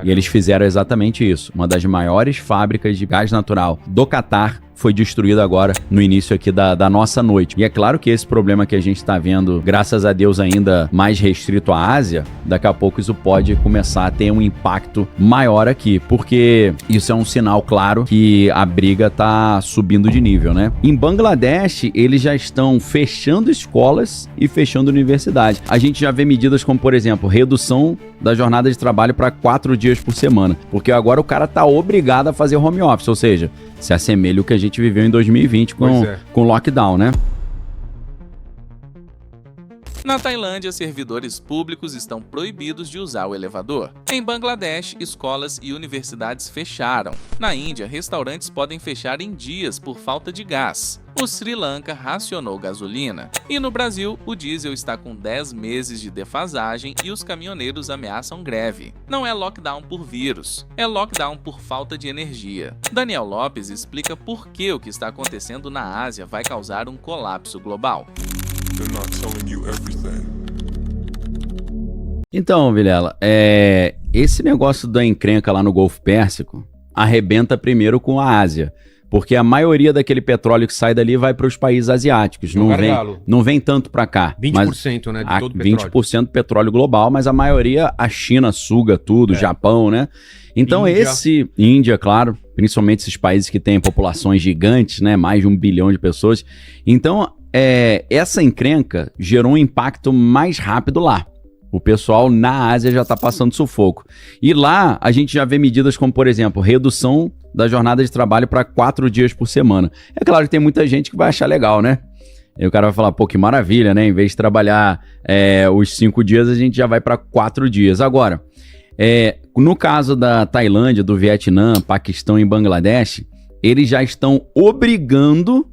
E eles fizeram exatamente isso. Uma das maiores fábricas de gás natural do Catar foi destruída agora no início aqui da nossa noite. E é claro que esse problema que a gente está vendo, graças a Deus ainda mais restrito à Ásia, daqui a pouco isso pode começar a ter um impacto maior aqui, porque isso é um sinal claro que a briga tá subindo de nível, né? Em Bangladesh, eles já estão fechando escolas e fechando universidades. A gente já vê medidas como, por exemplo, redução da jornada de trabalho para 4 dias por semana, porque agora o cara tá obrigado a fazer home office, ou seja, se assemelha o que a gente viveu em 2020 com lockdown, né? Na Tailândia, servidores públicos estão proibidos de usar o elevador. Em Bangladesh, escolas e universidades fecharam. Na Índia, restaurantes podem fechar em dias por falta de gás. O Sri Lanka racionou gasolina. E no Brasil, o diesel está com 10 meses de defasagem e os caminhoneiros ameaçam greve. Não é lockdown por vírus, é lockdown por falta de energia. Daniel Lopes explica por que o que está acontecendo na Ásia vai causar um colapso global. Então, Vilela, esse negócio da encrenca lá no Golfo Pérsico arrebenta primeiro com a Ásia, porque a maioria daquele petróleo que sai dali vai para os países asiáticos, não vem tanto para cá. 20%, né, de todo o petróleo. 20% do petróleo global, mas a maioria a China suga tudo, Japão, né? Então Índia, claro, principalmente esses países que têm populações gigantes, né, mais de 1 bilhão de pessoas. Então, essa encrenca gerou um impacto mais rápido lá. O pessoal na Ásia já está passando sufoco. E lá a gente já vê medidas como, por exemplo, redução da jornada de trabalho para 4 dias por semana. É claro que tem muita gente que vai achar legal, né? Aí o cara vai falar, pô, que maravilha, né? Em vez de trabalhar os 5 dias, a gente já vai para 4 dias. Agora, no caso da Tailândia, do Vietnã, Paquistão e Bangladesh, eles já estão obrigando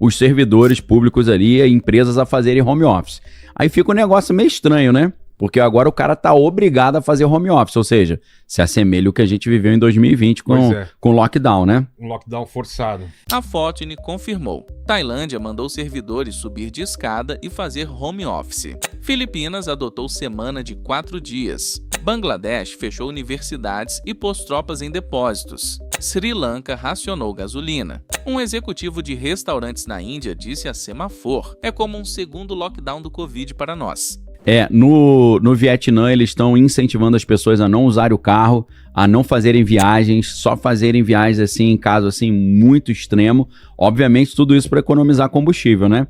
os servidores públicos ali e empresas a fazerem home office. Aí fica um negócio meio estranho, né? Porque agora o cara tá obrigado a fazer home office, ou seja, se assemelha o que a gente viveu em 2020 com lockdown, né? Um lockdown forçado. A Fortune confirmou. Tailândia mandou servidores subir de escada e fazer home office. Filipinas adotou semana de 4 dias. Bangladesh fechou universidades e pôs tropas em depósitos. Sri Lanka racionou gasolina. Um executivo de restaurantes na Índia disse a Semafor: é como um segundo lockdown do Covid para nós. No Vietnã eles estão incentivando as pessoas a não usarem o carro, a não fazerem viagens, só fazerem viagens assim em caso assim muito extremo. Obviamente tudo isso para economizar combustível, né?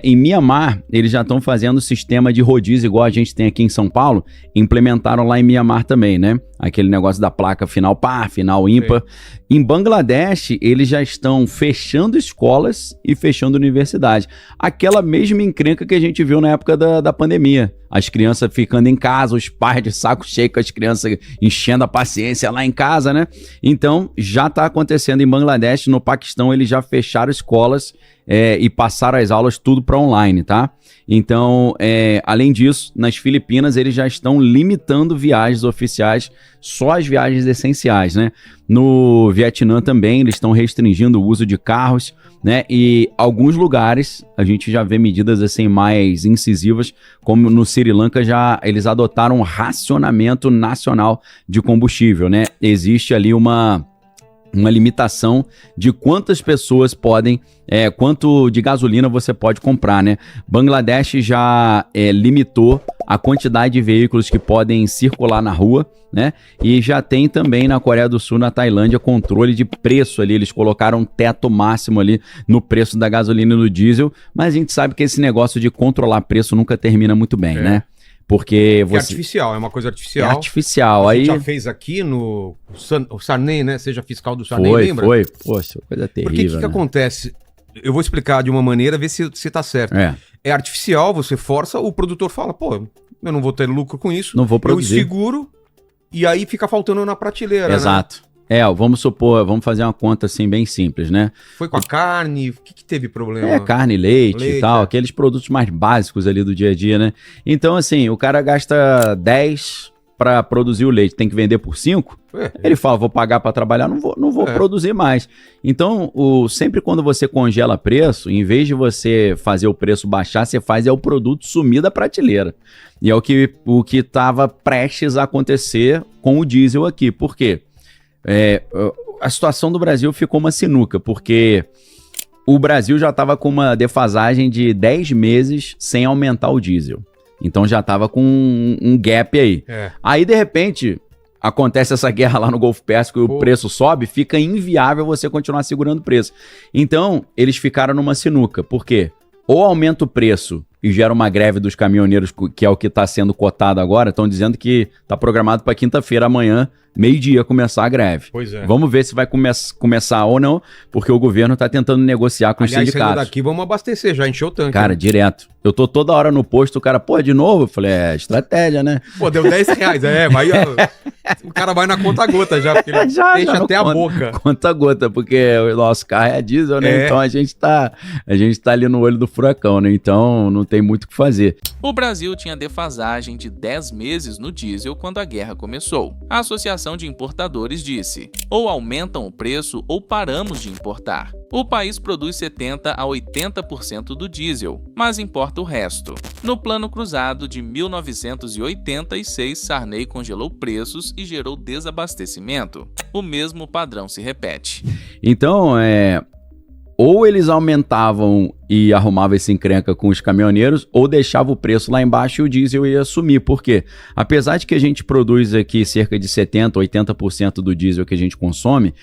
Em Mianmar eles já estão fazendo sistema de rodízio igual a gente tem aqui em São Paulo, implementaram lá em Mianmar também, né? Aquele negócio da placa final par, final ímpar. Sim. Em Bangladesh eles já estão fechando escolas e fechando universidades. Aquela mesma encrenca que a gente viu na época da pandemia. As crianças ficando em casa, os pais de saco cheio com as crianças enchendo a paciência lá em casa, né? Então, já está acontecendo em Bangladesh. No Paquistão, eles já fecharam escolas e passaram as aulas tudo para online, tá? Então, além disso, nas Filipinas, eles já estão limitando viagens oficiais, só as viagens essenciais, né? No Vietnã também, eles estão restringindo o uso de carros, né? E alguns lugares, a gente já vê medidas assim mais incisivas, como no Sri Lanka, eles adotaram um racionamento nacional de combustível, né? Existe ali uma limitação de quantas pessoas podem, quanto de gasolina você pode comprar, né? Bangladesh já limitou a quantidade de veículos que podem circular na rua, né? E já tem também na Coreia do Sul, na Tailândia, controle de preço ali. Eles colocaram um teto máximo ali no preço da gasolina e do diesel, mas a gente sabe que esse negócio de controlar preço nunca termina muito bem, né? Porque É artificial, é uma coisa artificial. É artificial. A gente aí já fez aqui o Sarney, né? Seja fiscal do Sarney, lembra? Foi. Poxa, coisa terrível. Porque o que acontece? Eu vou explicar de uma maneira, ver se tá certo. É artificial, você força, o produtor fala, pô, eu não vou ter lucro com isso. Não vou produzir. Eu seguro e aí fica faltando na prateleira, Exato. Né? Vamos supor, vamos fazer uma conta assim bem simples, né? Foi com a carne, o que teve problema? Carne, leite e tal, aqueles produtos mais básicos ali do dia a dia, né? Então, assim, o cara gasta 10 para produzir o leite tem que vender por 5, ele fala, vou pagar para trabalhar, não vou produzir mais. Então, sempre quando você congela preço, em vez de você fazer o preço baixar, você faz o produto sumir da prateleira. E é o que estava prestes a acontecer com o diesel aqui. Por quê? A situação do Brasil ficou uma sinuca, porque o Brasil já estava com uma defasagem de 10 meses sem aumentar o diesel. Então já estava com um gap aí. Aí, de repente, acontece essa guerra lá no Golfo Pérsico e o preço sobe, fica inviável você continuar segurando o preço. Então, eles ficaram numa sinuca. Por quê? Ou aumenta o preço e gera uma greve dos caminhoneiros, que é o que está sendo cotado agora. Estão dizendo que está programado para quinta-feira, amanhã, meio-dia, começar a greve. Pois é. Vamos ver se vai começar ou não, porque o governo está tentando negociar com os sindicatos. Daqui vamos abastecer, já encheu o tanque. Cara, direto. Eu tô toda hora no posto, o cara, de novo? Eu falei, estratégia, né? Deu R$10. Vai, o cara vai na conta-gota já, porque ele já até a boca. Conta-gota, porque o nosso carro é a diesel, né? Então a gente tá ali no olho do furacão, né? Então não tem muito o que fazer. O Brasil tinha defasagem de 10 meses no diesel quando a guerra começou. A Associação de Importadores disse, ou aumentam o preço ou paramos de importar. O país produz 70% a 80% do diesel, mas importa o resto. No Plano Cruzado de 1986, Sarney congelou preços e gerou desabastecimento. O mesmo padrão se repete. Então, ou eles aumentavam e arrumavam esse encrenca com os caminhoneiros, ou deixava o preço lá embaixo e o diesel ia sumir. Por quê? Apesar de que a gente produz aqui cerca de 70%, 80% do diesel que a gente consome,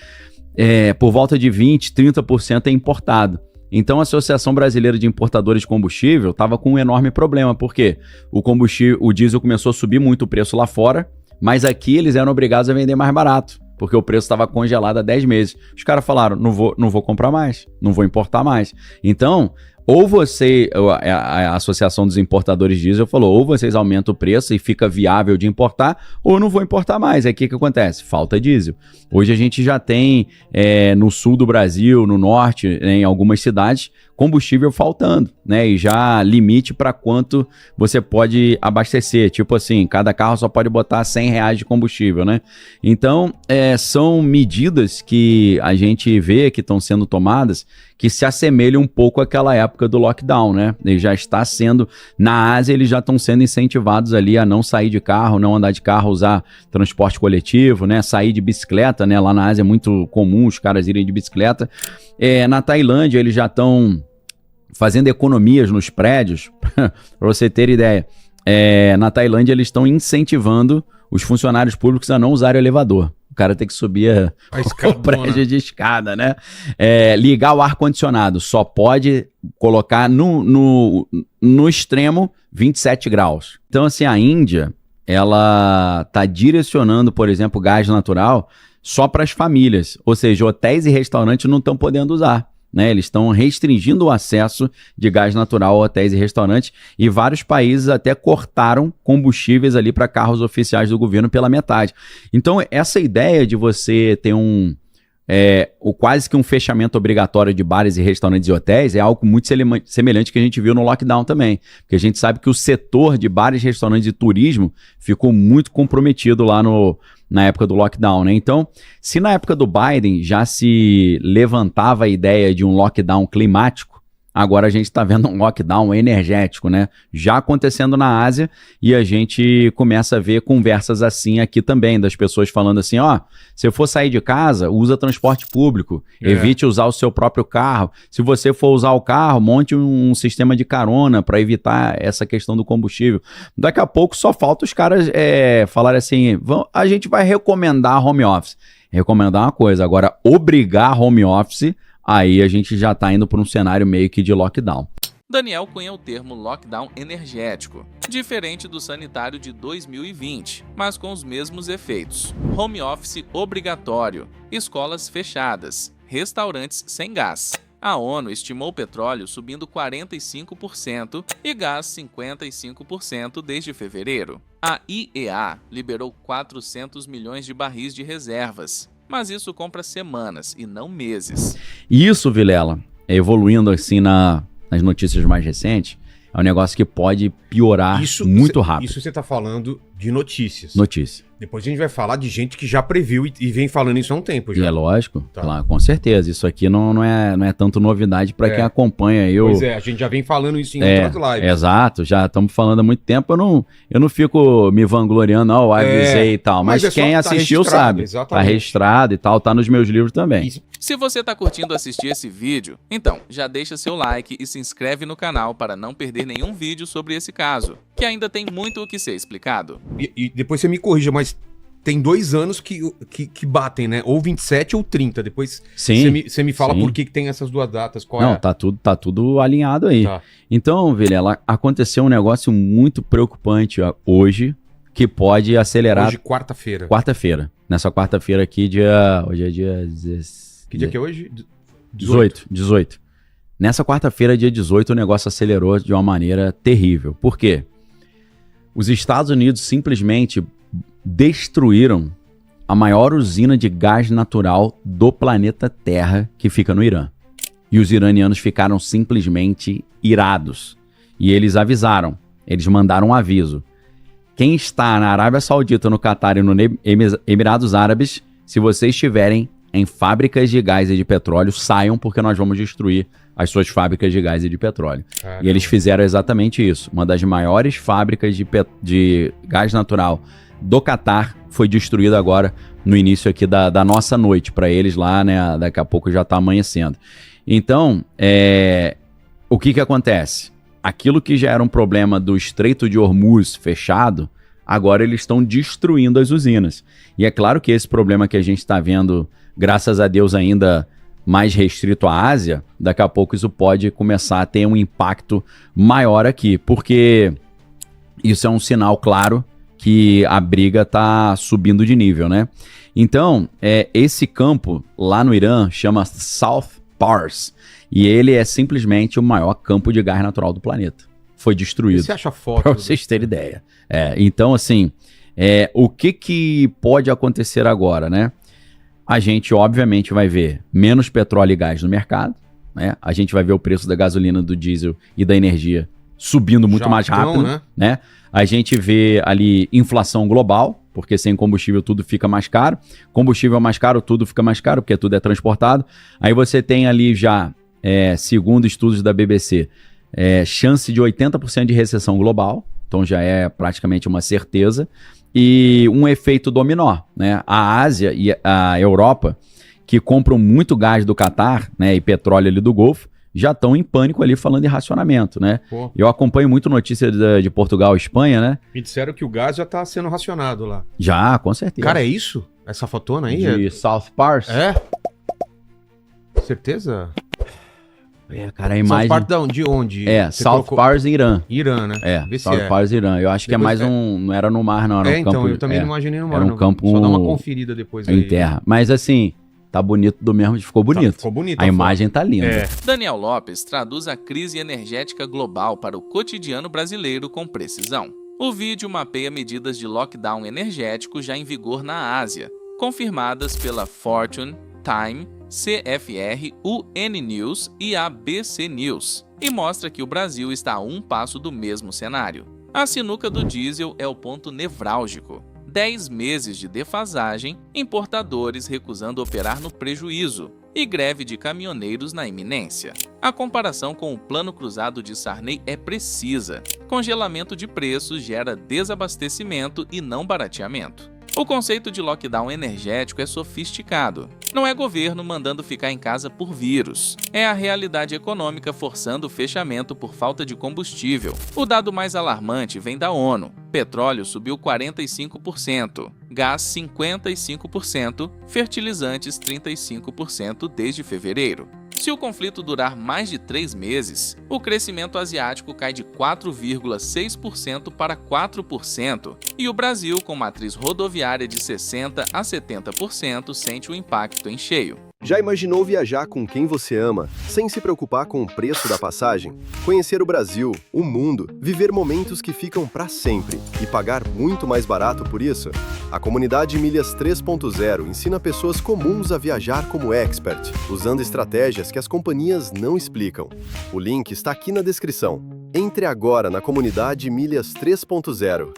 por volta de 20%, 30% é importado. Então a Associação Brasileira de Importadores de Combustível estava com um enorme problema, porque o diesel começou a subir muito o preço lá fora, mas aqui eles eram obrigados a vender mais barato, porque o preço estava congelado há 10 meses. Os caras falaram, não vou comprar mais, não vou importar mais. Então, ou a Associação dos Importadores de Diesel falou, ou vocês aumentam o preço e fica viável de importar, ou não vou importar mais. Aí o que acontece? Falta diesel. Hoje a gente já tem no sul do Brasil, no norte, em algumas cidades, combustível faltando, né? E já limite para quanto você pode abastecer. Tipo assim, cada carro só pode botar R$100 de combustível, né? Então, são medidas que a gente vê que estão sendo tomadas que se assemelham um pouco àquela época do lockdown, né? Ele já está sendo, na Ásia, eles já estão sendo incentivados ali a não sair de carro, não andar de carro, usar transporte coletivo, né? Sair de bicicleta, né? Lá na Ásia é muito comum os caras irem de bicicleta. Na Tailândia, eles já estão fazendo economias nos prédios, para você ter ideia. Na Tailândia, eles estão incentivando os funcionários públicos a não usarem o elevador. O cara tem que subir o prédio de escada, né? Ligar o ar-condicionado. Só pode colocar no extremo 27 graus. Então, assim, a Índia, ela está direcionando, por exemplo, gás natural só para as famílias. Ou seja, hotéis e restaurantes não estão podendo usar, né? Eles estão restringindo o acesso de gás natural a hotéis e restaurantes, e vários países até cortaram combustíveis ali para carros oficiais do governo pela metade. Então, essa ideia de você ter quase que um fechamento obrigatório de bares e restaurantes e hotéis é algo muito semelhante que a gente viu no lockdown também, porque a gente sabe que o setor de bares, restaurantes e turismo ficou muito comprometido lá na época do lockdown, né? Então, se na época do Biden já se levantava a ideia de um lockdown climático, agora a gente está vendo um lockdown energético, né? Já acontecendo na Ásia, e a gente começa a ver conversas assim aqui também, das pessoas falando assim, se eu for sair de casa, usa transporte público, evite usar o seu próprio carro. Se você for usar o carro, monte um sistema de carona para evitar essa questão do combustível. Daqui a pouco só falta os caras falarem assim, a gente vai recomendar home office. Recomendar uma coisa, agora obrigar home office, aí a gente já está indo para um cenário meio que de lockdown. Daniel cunha o termo lockdown energético, diferente do sanitário de 2020, mas com os mesmos efeitos. Home office obrigatório, escolas fechadas, restaurantes sem gás. A ONU estimou o petróleo subindo 45% e gás 55% desde fevereiro. A IEA liberou 400 milhões de barris de reservas, mas isso compra semanas e não meses. Isso, Vilela, evoluindo assim nas notícias mais recentes, é um negócio que pode piorar muito rápido. Isso você está falando De notícias. Notícia. Depois a gente vai falar de gente que já previu e vem falando isso há um tempo já. E é lógico, Tá. claro, com certeza. Isso aqui não é tanto novidade para quem acompanha eu. Pois é, a gente já vem falando isso em outras lives. Exato, já estamos falando há muito tempo. Eu não fico me vangloriando, eu avisei e tal. Mas quem assistiu sabe. Exatamente. Tá registrado e tal, tá nos meus livros também. Isso. Se você tá curtindo assistir esse vídeo, então já deixa seu like e se inscreve no canal para não perder nenhum vídeo sobre esse caso, que ainda tem muito o que ser explicado. E depois você me corrija, mas tem 2 anos que batem, né? Ou 27 ou 30. Depois Sim, você me fala sim. por que tem essas 2 datas. Qual Não, é? tá tudo alinhado aí. Tá. Então, Vilela, aconteceu um negócio muito preocupante hoje, que pode acelerar. Hoje, quarta-feira. Quarta-feira. Nessa quarta-feira aqui, hoje é dia... Que dia que é hoje? 18. Nessa quarta-feira, dia 18, o negócio acelerou de uma maneira terrível. Por quê? Os Estados Unidos simplesmente destruíram a maior usina de gás natural do planeta Terra, que fica no Irã. E os iranianos ficaram simplesmente irados. E eles avisaram, eles mandaram um aviso. Quem está na Arábia Saudita, no Catar e no Emirados Árabes, se vocês estiverem em fábricas de gás e de petróleo, saiam porque nós vamos destruir as suas fábricas de gás e de petróleo. Caramba. E eles fizeram exatamente isso. Uma das maiores fábricas de gás natural do Catar foi destruída agora no início aqui da nossa noite para eles lá, né? Daqui a pouco já está amanhecendo. Então, o que acontece? Aquilo que já era um problema do Estreito de Hormuz fechado, agora eles estão destruindo as usinas. E é claro que esse problema que a gente está vendo, graças a Deus, ainda mais restrito à Ásia, daqui a pouco isso pode começar a ter um impacto maior aqui, porque isso é um sinal claro que a briga está subindo de nível, né? Então, esse campo lá no Irã chama South Pars, e ele é simplesmente o maior campo de gás natural do planeta. Foi destruído. Você acha foto? Para vocês terem ideia. Então, assim, o que pode acontecer agora, né? A gente, obviamente, vai ver menos petróleo e gás no mercado, né? A gente vai ver o preço da gasolina, do diesel e da energia subindo muito mais rápido, né? A gente vê ali inflação global, porque sem combustível tudo fica mais caro. Combustível mais caro, tudo fica mais caro, porque tudo é transportado. Aí você tem ali já, segundo estudos da BBC, chance de 80% de recessão global, então já é praticamente uma certeza, e um efeito dominó, né? A Ásia e a Europa, que compram muito gás do Catar, né, e petróleo ali do Golfo, já estão em pânico ali falando de racionamento, né? Pô. Eu acompanho muito notícia de Portugal e Espanha, né? Me disseram que o gás já tá sendo racionado lá. Já, com certeza. Cara, é isso? Essa fotona aí? De South Pars? É? Certeza? Cara, a imagem... South Pars de onde? Você South colocou... Pars, Irã. Irã, né? Vê se South Pars, Irã. Eu acho que é Depois mais não era no mar, não. Era um então, campo, eu também não imaginei no mar. Era um não. campo... Só dá uma conferida depois em terra. Mas assim, tá bonito do mesmo, ficou bonito. Ficou bonito. A imagem tá linda. Daniel Lopes traduz a crise energética global para o cotidiano brasileiro com precisão. O vídeo mapeia medidas de lockdown energético já em vigor na Ásia, confirmadas pela Fortune, Time, CFR, UN News e ABC News, e mostra que o Brasil está a um passo do mesmo cenário. A sinuca do diesel é o ponto nevrálgico. 10 meses de defasagem, importadores recusando operar no prejuízo e greve de caminhoneiros na iminência. A comparação com o Plano Cruzado de Sarney é precisa. Congelamento de preços gera desabastecimento e não barateamento. O conceito de lockdown energético é sofisticado. Não é governo mandando ficar em casa por vírus. É a realidade econômica forçando o fechamento por falta de combustível. O dado mais alarmante vem da ONU. Petróleo subiu 45%, gás 55%, fertilizantes 35% desde fevereiro. Se o conflito durar mais de 3 meses, o crescimento asiático cai de 4,6% para 4%, e o Brasil, com matriz rodoviária de 60% a 70%, sente o impacto em cheio. Já imaginou viajar com quem você ama, sem se preocupar com o preço da passagem? Conhecer o Brasil, o mundo, viver momentos que ficam para sempre e pagar muito mais barato por isso? A comunidade Milhas 3.0 ensina pessoas comuns a viajar como expert, usando estratégias que as companhias não explicam. O link está aqui na descrição. Entre agora na comunidade Milhas 3.0